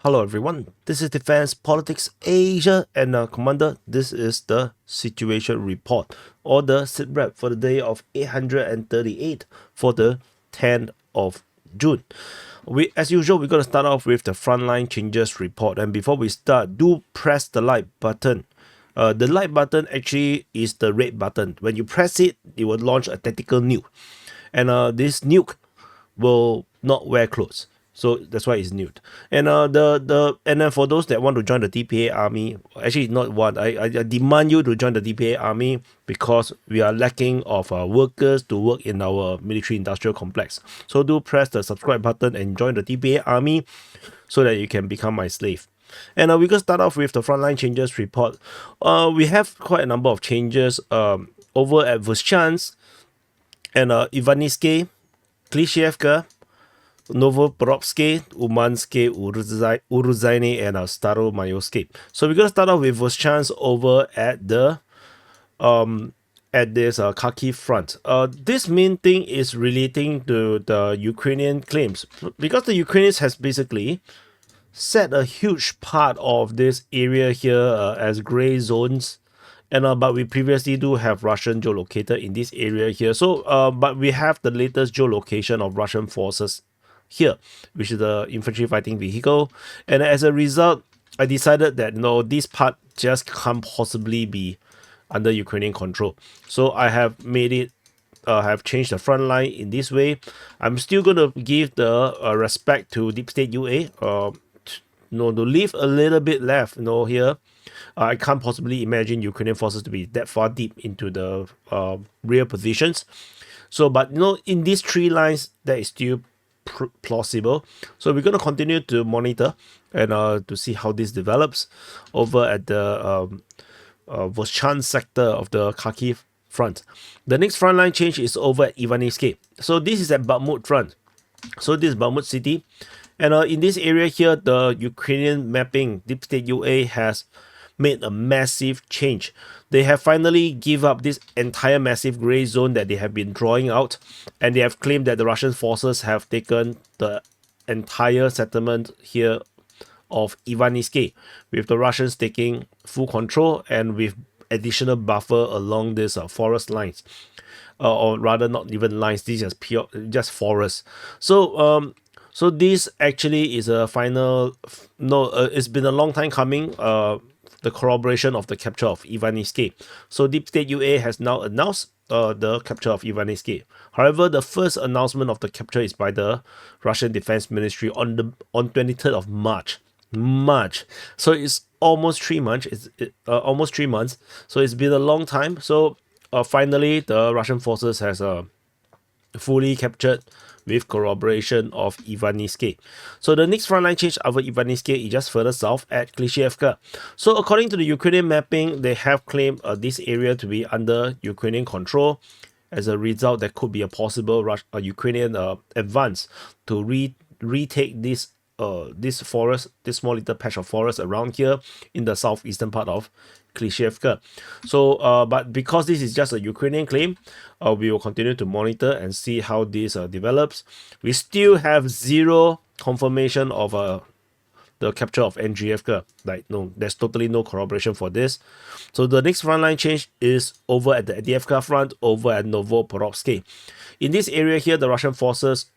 Hello everyone, this is Defense Politics Asia and Commander, this is the situation report or the SITREP for the day of 838 for the 10th of June. As usual, we're going to start off with the frontline changes report, and before we start, do press the like button. The like button actually is the red button. When you press it, it will launch a tactical nuke, and this nuke will not wear clothes. So that's why it's nuked. And and then for those that want to join the DPA army, actually not want, I demand you to join the DPA army because we are lacking of workers to work in our military industrial complex. So do press the subscribe button and join the DPA army so that you can become my slave. And we're going to start off with the frontline changes report. We have quite a number of changes over at Voschansk and Ivaniske, Klishevka, Novoporovsky, Umansky, Uruzaini, and Staromayorsky. So we're gonna start off with Voschansk over at the this Kharkiv front. This main thing is relating to the Ukrainian claims, because the Ukrainians has basically set a huge part of this area here as gray zones. And but we previously do have Russian geolocated in this area here. So but we have the latest geolocation of Russian forces here, which is the infantry fighting vehicle, and as a result I decided that this part just can't possibly be under Ukrainian control. So I have made it have changed the front line in this way. I'm still going to give the respect to Deep State UA, to leave a little bit left here. I can't possibly imagine Ukrainian forces to be that far deep into the rear positions. So but in these three lines that is still plausible. So we're going to continue to monitor and to see how this develops over at the Voschansk sector of the Kharkiv front. The next frontline change is over at Ivaniske. So this is at Bakhmut front. So this is Bakhmut city, and in this area here, the Ukrainian mapping Deep State UA has made a massive change. They have finally give up this entire massive gray zone that they have been drawing out, and they have claimed that the Russian forces have taken the entire settlement here of Ivaniske, with the Russians taking full control and with additional buffer along this forest lines, or rather not even lines, these are just forests. So so this actually is a final it's been a long time coming, the corroboration of the capture of Ivaniske. So Deep State UA has now announced the capture of Ivaniske. However, the first announcement of the capture is by the Russian Defense Ministry on 23rd of March. So it's almost 3 months. It's almost 3 months. So it's been a long time. So finally, the Russian forces has fully captured with corroboration of Ivaniske. So the next frontline change over Ivaniske is just further south at Klishevka. So according to the Ukrainian mapping, they have claimed this area to be under Ukrainian control. As a result, there could be a possible Ukrainian advance to retake this forest, this small little patch of forest around here in the southeastern part of Klishevka. So but because this is just a Ukrainian claim, we will continue to monitor and see how this develops. We still have zero confirmation of the capture of Avdiivka. There's totally no corroboration for this. So the next frontline change is over at the Avdiivka front, over at Novoporovsky. In this area here, the Russian forces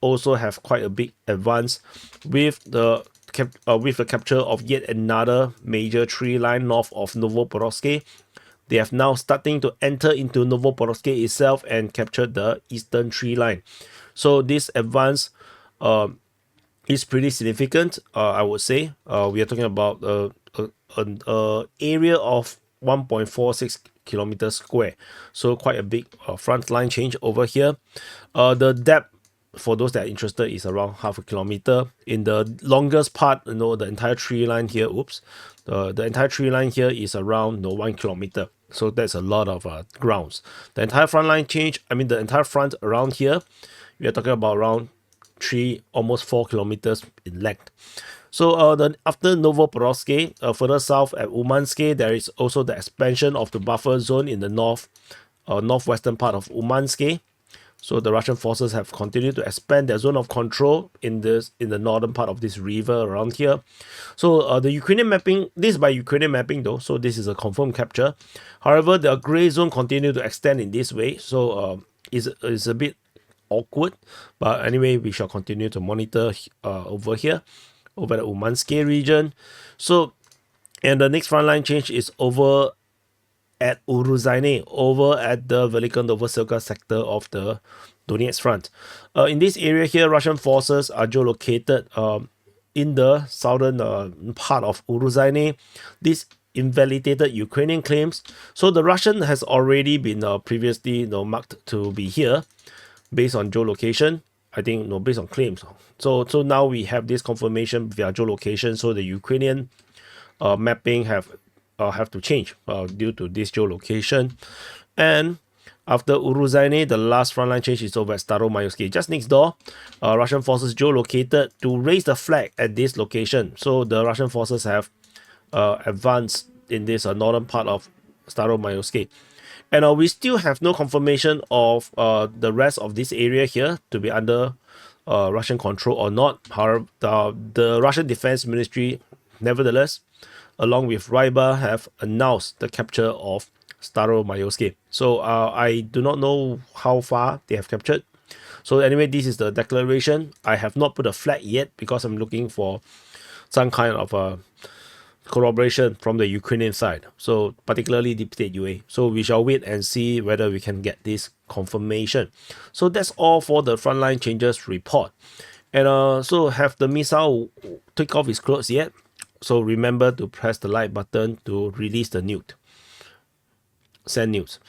also have quite a big advance with the capture of yet another major tree line north of Novoporovsky. They have now starting to enter into Novoporovsky itself and capture the eastern tree line. So this advance is pretty significant, I would say. We are talking about an area of 1.46 kilometers square. So quite a big front line change over here. The depth, for those that are interested, is around half a kilometer. In the longest part, the entire tree line here, the entire tree line here is around 1 kilometer. So that's a lot of grounds. The entire front line change, the entire front around here, we are talking about around 3, almost 4 kilometers in length. So after Novoporovsky, further south at Umansky, there is also the expansion of the buffer zone in the northwestern part of Umansky. So the Russian forces have continued to expand their zone of control in the northern part of this river around here. So the Ukrainian mapping, this is by Ukrainian mapping though, so this is a confirmed capture. However, the gray zone continue to extend in this way, so it's a bit awkward. But anyway, we shall continue to monitor over here, over the Umansky region. So, and the next frontline change is over at Uruzhaine, over at the Velika Novoselka sector of the Donetsk front. In this area here, Russian forces are geolocated in the southern part of Uruzhaine. This invalidated Ukrainian claims. So the Russian has already been previously marked to be here based on geolocation. I think based on claims. So now we have this confirmation via geolocation. So the Ukrainian mapping have to change due to this geolocation. And after Uruzhaine, the last frontline change is over at Staromayorsky, just next door. Russian forces geolocated to raise the flag at this location. So the Russian forces have advanced in this northern part of Staromayorsky. And we still have no confirmation of the rest of this area here to be under Russian control or not. However, the Russian Defense Ministry, nevertheless, along with Ryba, have announced the capture of Staromayorsky. So I do not know how far they have captured. So anyway, this is the declaration. I have not put a flag yet because I'm looking for some kind of corroboration from the Ukrainian side. So particularly Deep State UA. So we shall wait and see whether we can get this confirmation. So that's all for the frontline changes report. And so have the missile take off its clothes yet? So remember to press the like button to release the nuke. Send news,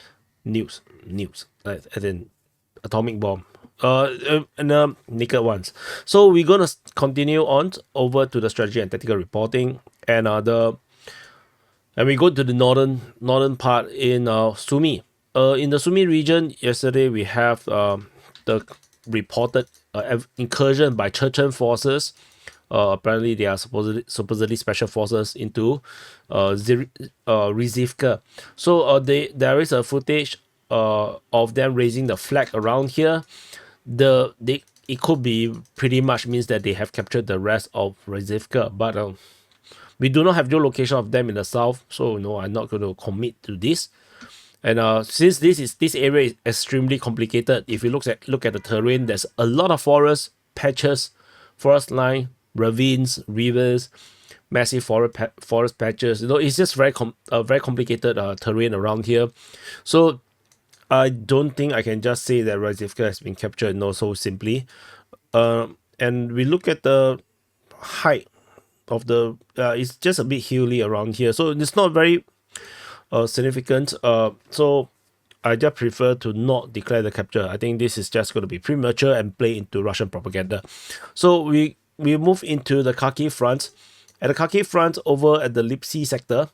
as in atomic bomb. And naked ones. So we're gonna continue on over to the strategy and tactical reporting, and we go to the northern part in Sumi. In the Sumi region, yesterday we have the reported incursion by Chechen forces. Apparently they are supposedly special forces into Rizivka. So there is a footage of them raising the flag around here. It could be pretty much means that they have captured the rest of Rizivka, but we do not have geolocation of them in the south, so I'm not going to commit to this. And since this area is extremely complicated, if you look at the terrain, there's a lot of forest patches, forest line, ravines, rivers, massive forest patches. It's just very complicated terrain around here. So I don't think I can just say that Rizivka has been captured so simply. And we look at the height of the it's just a bit hilly around here, so it's not very significant. So I just prefer to not declare the capture. I think this is just going to be premature and play into Russian propaganda. So we move into the Kharkiv front. At the Kharkiv front, over at the Lipsy sector,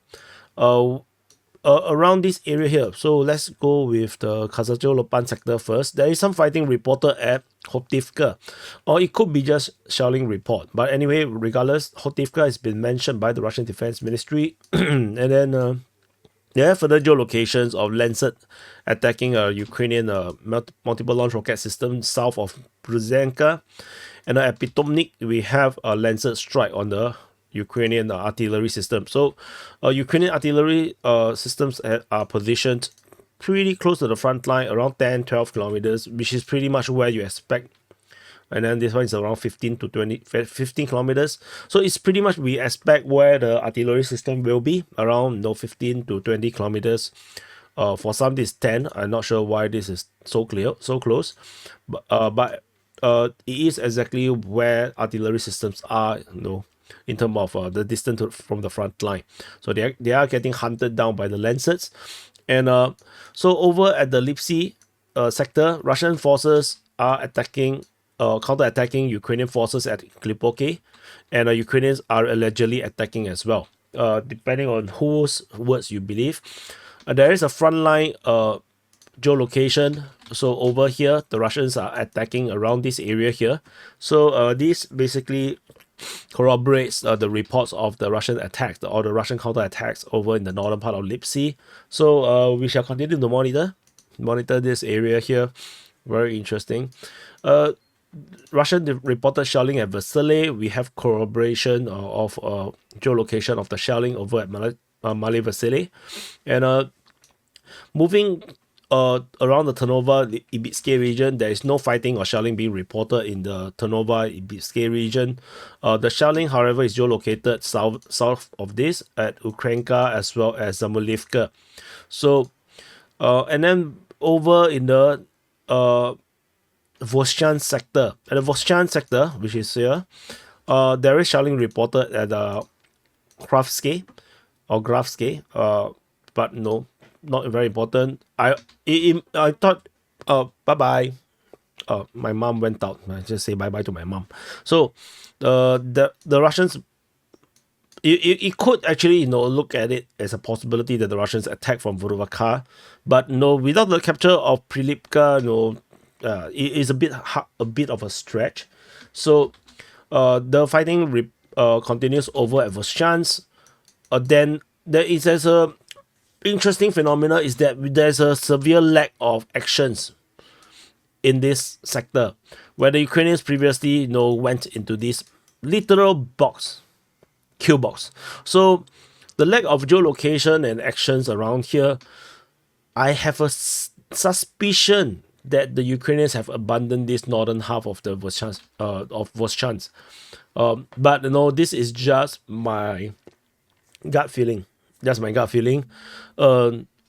around this area here. So let's go with the Kazachyo-Lopan sector first. There is some fighting reported at Avdiivka, or it could be just shelling report. But anyway, regardless, Avdiivka has been mentioned by the Russian Defense Ministry. And then there are further geolocations of Lancet attacking a Ukrainian multiple launch rocket system south of Bruzhenka. And at Pitomnik, we have a Lancet strike on the Ukrainian artillery system. So Ukrainian artillery systems are positioned pretty close to the front line, around 10-12 kilometers, which is pretty much where you expect. And then this one is around 15 kilometers. So it's pretty much we expect where the artillery system will be, around 15 to 20 kilometers. For some, this is 10. I'm not sure why this is so close. But it is exactly where artillery systems are, in terms of the distance from the front line. So they are getting hunted down by the Lancets. And so over at the Lipsy sector, Russian forces are counter-attacking Ukrainian forces at Klipoke, and Ukrainians are allegedly attacking as well. Depending on whose words you believe. There is a frontline geolocation. So over here, the Russians are attacking around this area here. So this basically corroborates the reports of the Russian attacks or the Russian counterattacks over in the northern part of Lipsy. So we shall continue to monitor this area here. Very interesting. Russian reported shelling at Vasily. We have corroboration of geolocation of the shelling over at Male Vasily. And moving around the Ternova-Ibitske region, there is no fighting or shelling being reported in the Ternova-Ibitske region. The shelling, however, is geolocated south of this at Ukrenka as well as Zamolyivka. So, and then over in the Voschan sector. At the Voschan sector, which is here, there is shelling reported at Kravske or Grafske, but no, not very important. I thought, bye bye. My mom went out. I just say bye bye to my mom. So, the Russians. It could actually, look at it as a possibility that the Russians attack from Vorovaka, but no, without the capture of Prilipka, it is a bit of a stretch. So, the fighting continues over at Voschansk. Then there's a interesting phenomena is that there's a severe lack of actions in this sector, where the Ukrainians previously, went into this literal kill box. So the lack of geolocation and actions around here, I have a suspicion that the Ukrainians have abandoned this northern half of the Voschansk. But this is just my gut feeling. That's my gut feeling.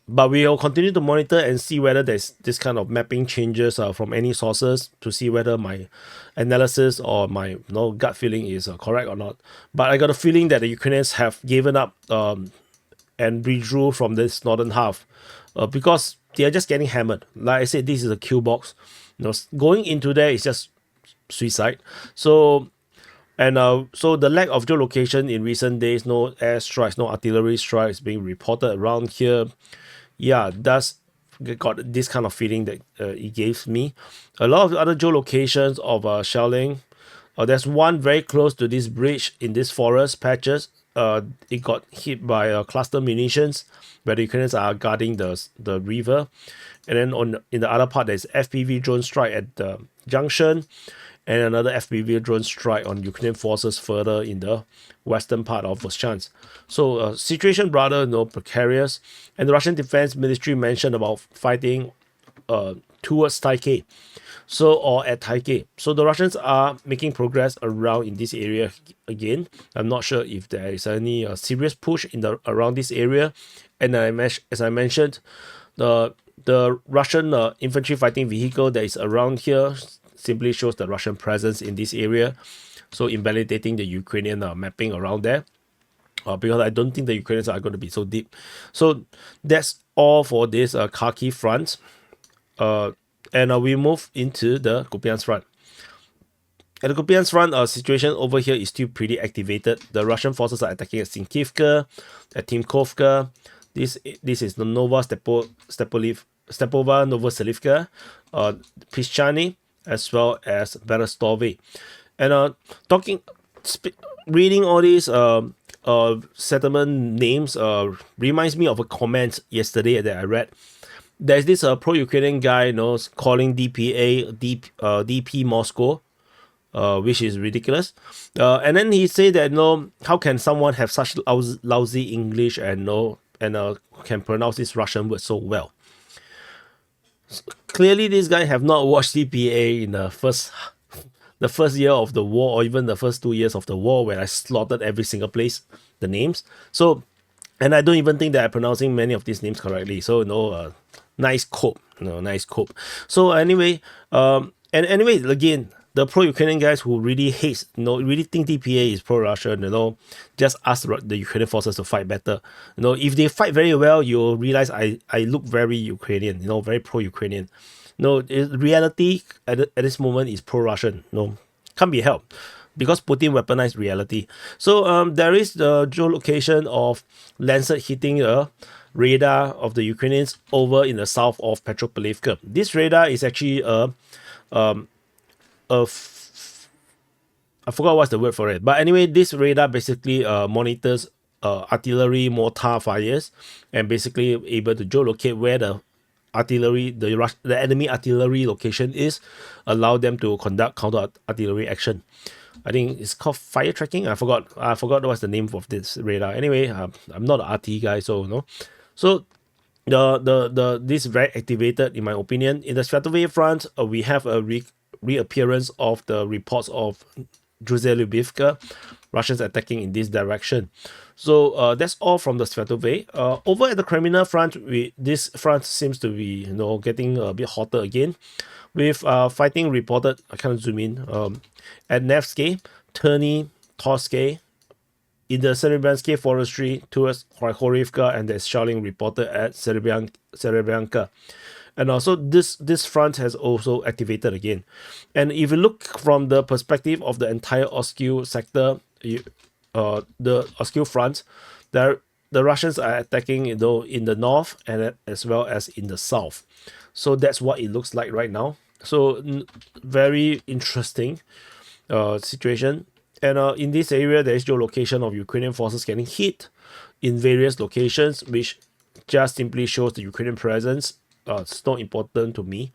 But we will continue to monitor and see whether there's this kind of mapping changes from any sources to see whether my analysis or my gut feeling is correct or not. But I got a feeling that the Ukrainians have given up and withdrew from this northern half because they are just getting hammered. Like I said, this is a kill box. Going into there is just suicide. So the lack of geolocation in recent days, no air strikes, no artillery strikes being reported around here. Yeah, that's got this kind of feeling that it gave me. A lot of other geolocations of shelling. There's one very close to this bridge in this forest patches. It got hit by cluster munitions where the Ukrainians are guarding the river. And then in the other part, there's FPV drone strike at the junction, and another FPV drone strike on Ukrainian forces further in the western part of Voschansk. So situation rather precarious. And the Russian Defense Ministry mentioned about fighting towards Taike. Or at Taike. So the Russians are making progress around in this area again. I'm not sure if there is any serious push around this area. And as I mentioned, the Russian infantry fighting vehicle that is around here simply shows the Russian presence in this area, so invalidating the Ukrainian mapping around there, because I don't think the Ukrainians are going to be so deep. So that's all for this Kharkiv front, and we move into the Kupiansk front. At the Kupiansk front, situation over here is still pretty activated. The Russian forces are attacking at Sinkivka, at Timkovka. This is the Stepova Novoselivka, Pischani, as well as Berestove. And reading all these settlement names reminds me of a comment yesterday that I read. There's this pro-Ukrainian guy calling DPA DP Moscow, which is ridiculous. And then he said that how can someone have such lousy English and can pronounce this Russian word so well? Clearly, this guy have not watched DPA in the first year of the war, or even the first 2 years of the war, where I slaughtered every single place, the names. So, and I don't even think that I'm pronouncing many of these names correctly. So, nice cope, nice cope. So anyway, again, the pro-Ukrainian guys who really hate, really think DPA is pro-Russian, just ask the Ukrainian forces to fight better. If they fight very well, you'll realize I look very Ukrainian, very pro-Ukrainian. Reality at this moment is pro-Russian. Can't be helped because Putin weaponized reality. So there is the geolocation of Lancet hitting a radar of the Ukrainians over in the south of Petropavlivka. This radar is actually I forgot what's the word for it. But anyway, this radar basically monitors artillery mortar fires and basically able to geolocate where the artillery, the enemy artillery location is, allow them to conduct counter artillery action. I think it's called fire tracking. I forgot what's the name of this radar. Anyway, I'm not an RT guy, so no. So this is very activated in my opinion. In the Sviatove front, we have a reappearance of the reports of Lubivka, Russians attacking in this direction. So that's all from the Sviatove. Over at the Crimea front, this front seems to be getting a bit hotter again, with fighting reported. I can't zoom in. At Nevsky, Terny, Torske, in the Serebryansky forestry towards Kharkiv, and there's shelling reported at Serebryanka. And also this front has also activated again. And if you look from the perspective of the entire Oskil sector, the Oskil front, the Russians are attacking in the north and as well as in the south. So that's what it looks like right now. So very interesting situation. And in this area, there is geolocation of Ukrainian forces getting hit in various locations, which just simply shows the Ukrainian presence. It's not important to me,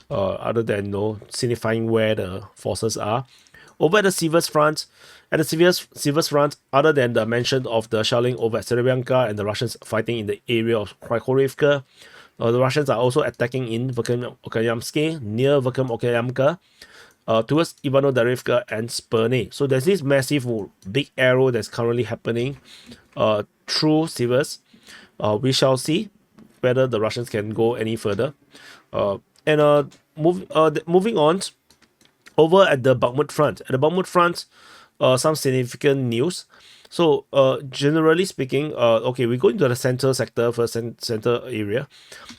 other than signifying where the forces are. Over at the Sivers front, other than the mention of the shelling over at Serebryanka and the Russians fighting in the area of Kharkiv, the Russians are also attacking in Verkhneyamsky, near Verkhneyamka, towards Ivano-Darivka and Sperne. So there's this massive big arrow that's currently happening through Sivers. We shall see whether the Russians can go any further. Moving on, over at the Bakhmut front. At the Bakhmut front, some significant news. So generally speaking, okay, we go into the center sector first, center area.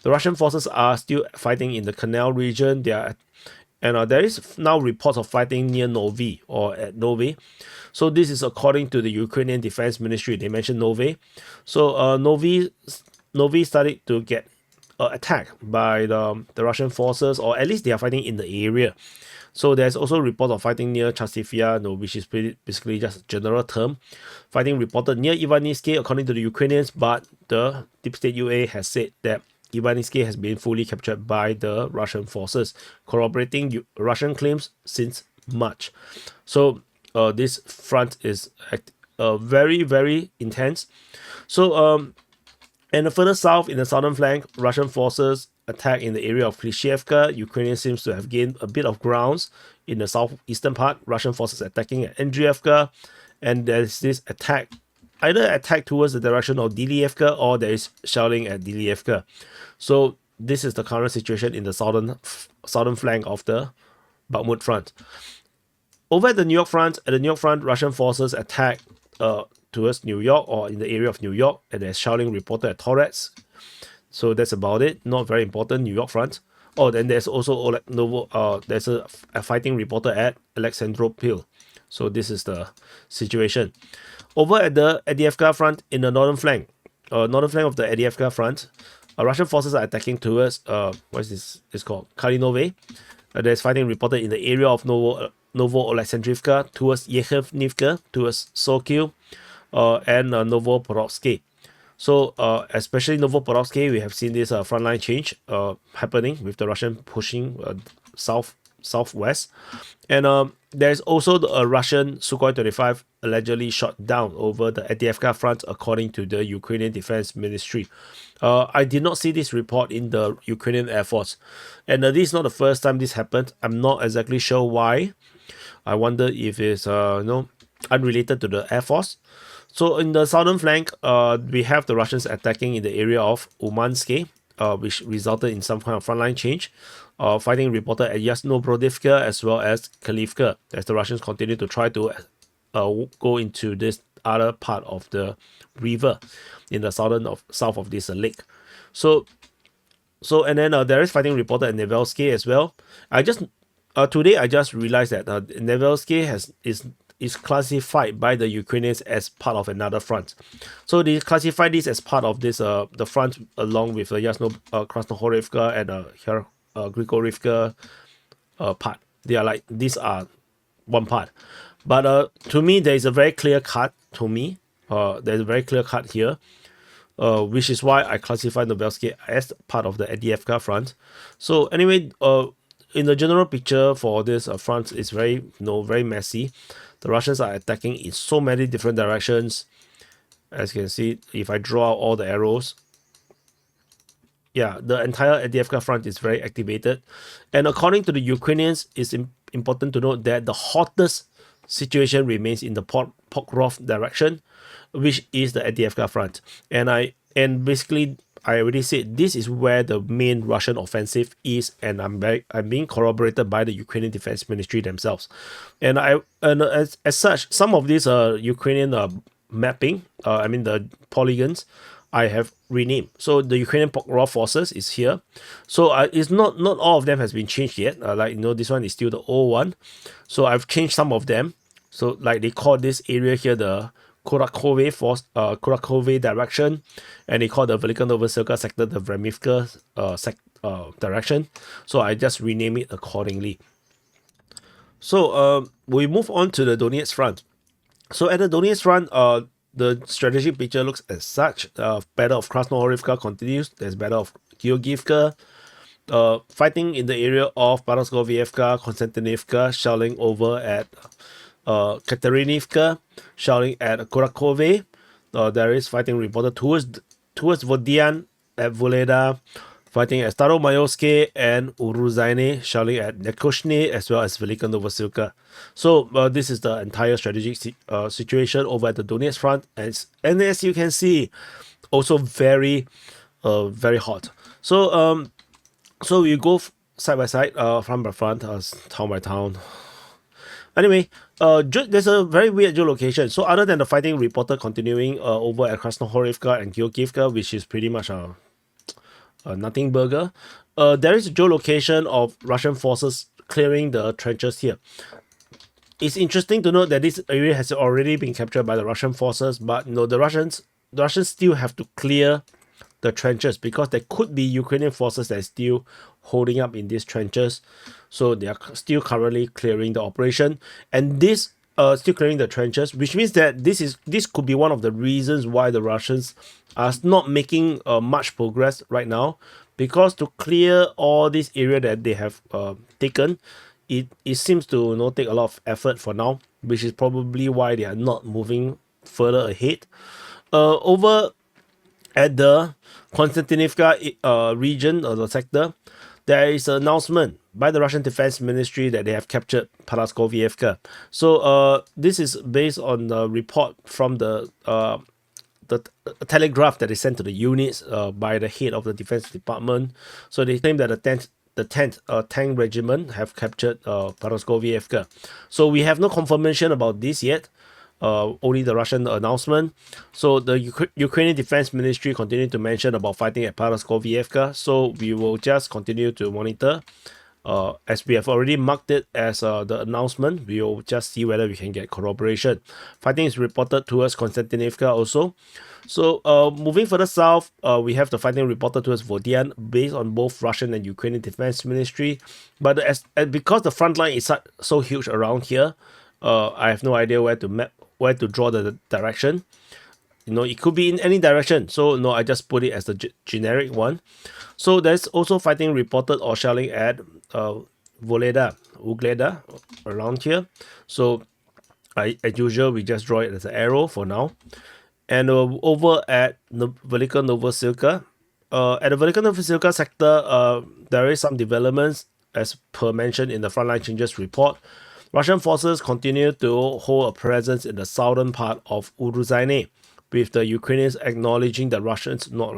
The Russian forces are still fighting in the Canal region. There is now reports of fighting near Novi or at Novi. So this is according to the Ukrainian Defense Ministry. They mentioned Novi. So Novi started to get attacked by the Russian forces, or at least they are fighting in the area. So there's also reports of fighting near Chasivya, which is basically just a general term. Fighting reported near Ivanivsky, according to the Ukrainians, but the Deep State UA has said that Ivanivsky has been fully captured by the Russian forces, corroborating Russian claims since March. So this front is very, very intense. So and further south, in the southern flank, Russian forces attack in the area of Klishevka. Ukraine seems to have gained a bit of grounds in the southeastern part. Russian forces attacking at Andriivka, and there's this attack towards the direction of Dilievka, or there is shelling at Dilievka. So this is the current situation in the southern flank of the Bakhmut front. Over at the New York front, Russian forces attack towards New York, or in the area of New York, and there's shelling reported at Donetsk. So that's about it. Not very important. New York front. Oh, then there's also there's a fighting reported at Alexandropol. So this is the situation. Over at the Avdiivka front, in the northern flank of the Avdiivka front, Russian forces are attacking towards what is this? It's called Kalinove. There's fighting reported in the area of Novo-Alexandrivka, towards Yekhnivka, towards Sokil, and Novoporovsky. So especially Novoporovsky, we have seen this frontline change happening with the Russian pushing southwest. And there's also a Russian Sukhoi 25 allegedly shot down over the Avdiivka front, according to the Ukrainian Defense Ministry. I did not see this report in the Ukrainian Air Force. And this is not the first time this happened. I'm not exactly sure why. I wonder if it's unrelated to the Air Force. So in the southern flank, we have the Russians attacking in the area of Umansky, which resulted in some kind of frontline change. Fighting reported at Yasnobrodivka as well as Khalivka, as the Russians continue to try to go into this other part of the river in the south of this lake. So and then there is fighting reported at Nevelsky as well. Today I just realized that Nevelsky is classified by the Ukrainians as part of another front. So they classify this as part of this the front along with Krasnohorivka and Grigorivka part. They are like, these are one part. But to me, there is a very clear cut. There's a very clear cut here. which is why I classify Novelsky as part of the Avdiivka front. So anyway, in the general picture for this front, it's very very messy. The Russians are attacking in so many different directions. As you can see, if I draw out all the arrows, yeah, the entire Avdiivka front is very activated. And according to the Ukrainians, it's important to note that the hottest situation remains in the Pokrov direction, which is the Avdiivka front. And basically I already said this is where the main Russian offensive is, and I'm being corroborated by the Ukrainian Defense Ministry themselves. And as such, some of these Ukrainian mapping, I mean the polygons, I have renamed. So the Ukrainian Pokrov forces is here. So it's not all of them has been changed yet. This one is still the old one. So I've changed some of them. So like they call this area here the Kharkiv force, Kharkiv direction, and they call the Velika Novosilka sector the Vremivka direction. So I just rename it accordingly. So we move on to the Donetsk front. So at the Donetsk front, the strategic picture looks as such. Battle of Krasnohorivka continues. There's Battle of Georgievka. Fighting in the area of Paraskovivka, Konstantinivka, shelling over at Katerinivka, shelling at Kharkiv. There is fighting reported towards Vodian at Voleda, fighting at Staromayorsky and Uruzhaine, shelling at Nekoshny as well as Velika Novosilka. So this is the entire strategic situation over at the Donetsk front, and as you can see, also very hot. So so we go side by side, front by front, town by town. Anyway, there's a very weird geolocation. So other than the fighting reported continuing over at Krasnohorivka and Georgievka, which is pretty much a nothing burger, there is a geolocation of Russian forces clearing the trenches here. It's interesting to note that this area has already been captured by the Russian forces, but the Russians still have to clear the trenches because there could be Ukrainian forces that are still holding up in these trenches. So they are still currently clearing the operation, and this still clearing the trenches, which means that this could be one of the reasons why the Russians are not making much progress right now, because to clear all this area that they have taken, it seems to take a lot of effort for now, which is probably why they are not moving further ahead. Over at the Konstantinivka region or the sector, there is an announcement by the Russian Defense Ministry that they have captured Paraskovivka. So this is based on the report from the telegraph that is sent to the units by the head of the Defense Department. So they claim that the 10th tank regiment have captured Paraskovivka. So we have no confirmation about this yet. Only the Russian announcement. So the Ukrainian Defense Ministry continue to mention about fighting at Paraskovivka. So we will just continue to monitor. As we have already marked it as the announcement, we will just see whether we can get corroboration. Fighting is reported towards Konstantinivka also. So moving further south, we have the fighting reported towards Vodian based on both Russian and Ukrainian Defense Ministry. But because the front line is so huge around here, I have no idea where to draw the direction. It could be in any direction. So I just put it as the generic one. So there's also fighting reported or shelling at Voleda, Ugleda, around here. So as usual, we just draw it as an arrow for now. And over at Velika Novosilka, at the Velika Novosilka sector, there is some developments as per mentioned in the Frontline Changes report. Russian forces continue to hold a presence in the southern part of Uruzhaine, with the Ukrainians acknowledging the Russians, not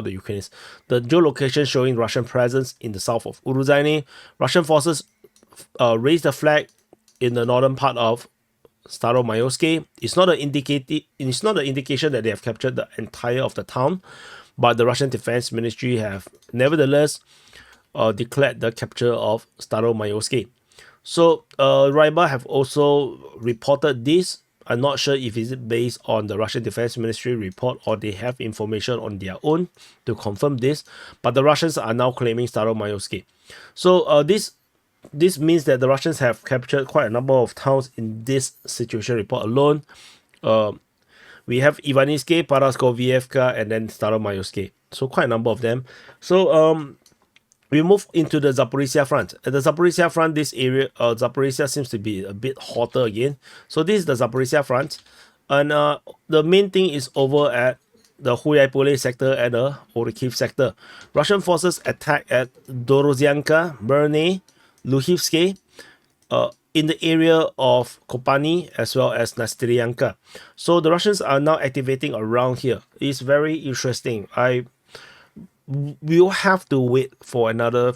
the Ukrainians, the geolocation showing Russian presence in the south of Uruzhaine. Russian forces raised the flag in the northern part of Staromayorsky. It's not an indication that they have captured the entire of the town, but the Russian Defense Ministry have nevertheless declared the capture of Staromayorsky. So Ryba have also reported this. I'm not sure if it's based on the Russian Defense Ministry report or they have information on their own to confirm this. But the Russians are now claiming Staromayorsky. So this means that the Russians have captured quite a number of towns in this situation report alone. We have Ivaniske, Paraskovievka, and then Staromayoske. So quite a number of them. So we move into the Zaporizhzhia front. At the Zaporizhzhia front, this area, Zaporizhzhia seems to be a bit hotter again. So this is the Zaporizhzhia front. And the main thing is over at the Huyaipole sector and the Kharkiv sector. Russian forces attack at Dorozyanka, Berne, Luhivske, in the area of Kopani as well as Nastryanka. So the Russians are now activating around here. It's very interesting. We'll have to wait for another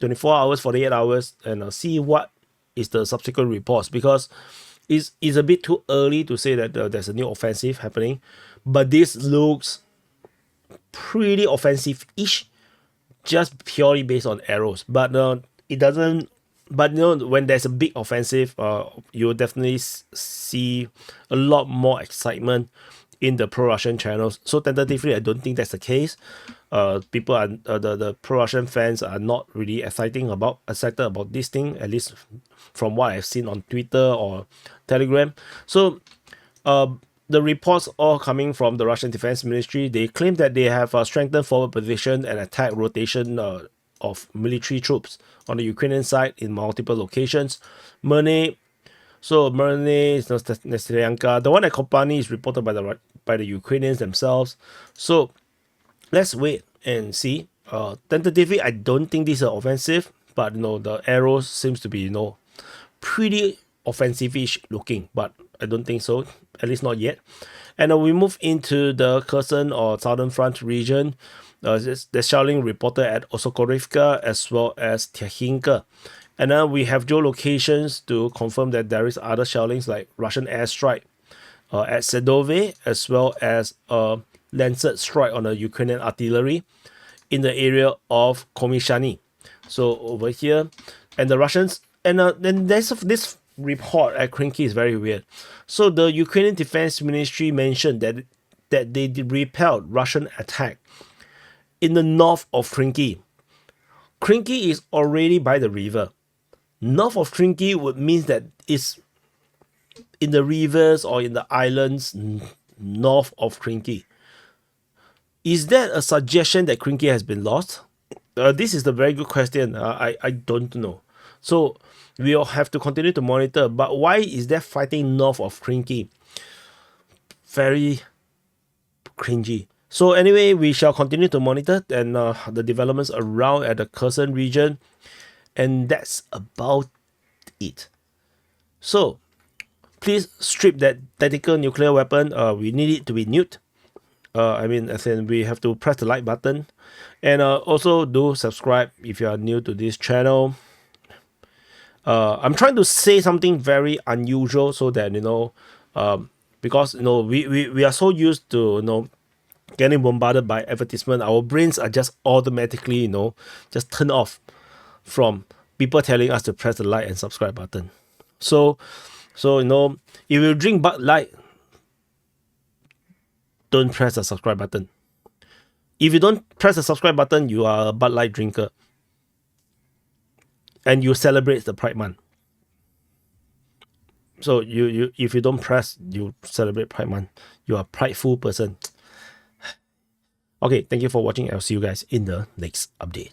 24 hours, 48 hours, and see what is the subsequent reports, because it's a bit too early to say that there's a new offensive happening, but this looks pretty offensive-ish, just purely based on arrows. But it doesn't. But when there's a big offensive, you'll definitely see a lot more excitement in the pro-Russian channels. So tentatively, I don't think that's the case. People are the pro-Russian fans are not really excited about this thing, at least from what I've seen on Twitter or Telegram. So the reports all coming from the Russian Defense Ministry. They claim that they have a strengthened forward position and attack rotation of military troops on the Ukrainian side in multiple locations. Merne, Nestryanka, the one at Kopani is reported by the Ukrainians themselves. So let's wait and see. Tentatively, I don't think this is an offensive, but the arrows seems to be pretty offensive-ish looking, but I don't think so, at least not yet. And we move into the Kherson or Southern Front region. There's shelling reported at Osokorivka as well as Tyakhinka. And then we have geolocations to confirm that there is other shellings like Russian airstrike at Sedove, as well as Lancet strike on the Ukrainian artillery in the area of Komishani. So over here, and the Russians, and then there's this report at Kharkiv is very weird. So the Ukrainian Defense Ministry mentioned that they repelled Russian attack in the north of Kharkiv. Kharkiv is already by the river. North of Kharkiv would mean that it's in the rivers or in the islands north of Kharkiv. Is that a suggestion that Kharkiv has been lost? This is a very good question. I don't know. So we'll have to continue to monitor. But why is there fighting north of Kharkiv? Very cringy. So anyway, we shall continue to monitor and the developments around at the Kherson region. And that's about it. So please strip that tactical nuclear weapon. We need it to be nuked. As in we have to press the like button. And also do subscribe if you are new to this channel. I'm trying to say something very unusual so that, because, we are so used to, getting bombarded by advertisement. Our brains are just automatically, just turned off from people telling us to press the like and subscribe button. So if you drink Bud Light, don't press the subscribe button. If you don't press the subscribe button, you are a Bud Light drinker. And you celebrate the Pride Month. So if you don't press, you celebrate Pride Month. You are a prideful person. Okay, thank you for watching. I'll see you guys in the next update.